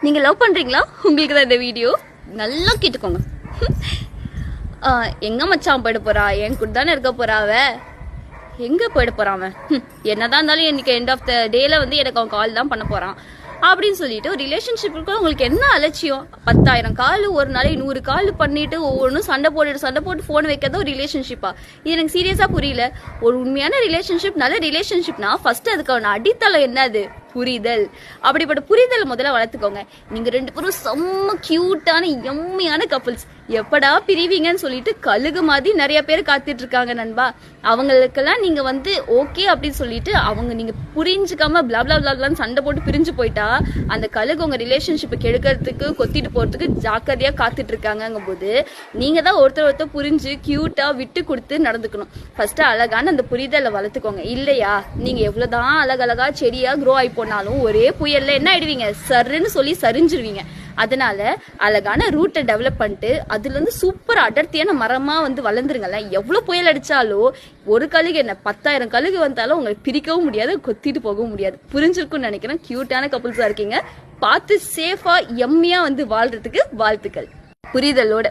நீங்க லவ் பண்றீங்களா? உங்களுக்கு தான் இந்த வீடியோ. நல்லா கேட்டுக்கோங்க. எங்க மச்சான் போயிட போறா? என் கூட தானே இருக்க போறா அவ. எங்க போயிட போறான் அவன்? என்னதான் இருந்தாலும் இன்னைக்கு எண்ட் ஆஃப் த டேல வந்து எனக்கு அவன் கால் தான் பண்ண போறான் அப்படின்னு சொல்லிட்டு ஒரு ரிலேஷன்ஷிப்புக்கு உங்களுக்கு என்ன அலட்சியம்? 10,000 கால் ஒரு நாளைக்கு 100 கால் பண்ணிட்டு ஒவ்வொன்றும் சண்டை போட்டு ஃபோன் வைக்கிறதா ஒரு ரிலேஷன்ஷிப்பா? இது எனக்கு சீரியஸா புரியல. ஒரு உண்மையான ரிலேஷன்ஷிப், நல்ல ரிலேஷன்ஷிப்னா ஃபர்ஸ்ட் அதுக்கான அடித்தளம் என்னது? புரிதல். அப்படிப்பட்ட புரிதல் முதல்ல வளர்த்துக்கோங்க. நீங்க 2 பேரும் செம்ம கியூட்டான எம்மையான கப்புள்ஸ். எப்படா பிரிவீங்கன்னு சொல்லிட்டு கழுகு மாதிரி நிறைய பேர் காத்துட்டு இருக்காங்க நண்பா. அவங்களுக்கெல்லாம் நீங்க வந்து ஓகே அப்படின்னு சொல்லிட்டு அவங்க நீங்க புரிஞ்சுக்காம பிளாப்லான்னு சண்டை போட்டு பிரிஞ்சு போயிட்டா அந்த கழுகு உங்க ரிலேஷன்ஷிப்பை கெடுக்கிறதுக்கு கொத்திட்டு போறதுக்கு ஜாக்கிரதையா காத்துட்டு இருக்காங்கும் போது நீங்க தான் ஒருத்தர் புரிஞ்சு கியூட்டா விட்டு கொடுத்து நடந்துக்கணும். ஃபர்ஸ்ட் அழகான அந்த புரிதலை வளர்த்துக்கோங்க. இல்லையா நீங்க எவ்வளவுதான் அழகழகா செடியா க்ரோ ஆகி போனாலும் ஒரே புயல்ல என்ன ஆயிடுவீங்க? சருன்னு சொல்லி சரிஞ்சிருவீங்க. அதனால அழகான ரூட்டை டெவலப் பண்ணிட்டு அதுல இருந்து சூப்பர் அடர்த்தியான மரமா வந்து வளர்ந்துருங்கல்ல. எவ்வளவு புயல் அடிச்சாலும் ஒரு கழுகு என்ன 10,000 கழுகு வந்தாலும் உங்களை பிரிக்கவும் முடியாது, கொத்திட்டு போகவும் முடியாது. புரிஞ்சிருக்கும்னு நினைக்கிறேன். கியூட்டான கப்புள்ஸா இருக்கீங்க. பார்த்து சேஃபா எம்மியா வந்து வாழ்றதுக்கு வாழ்த்துக்கள். புரிதலோட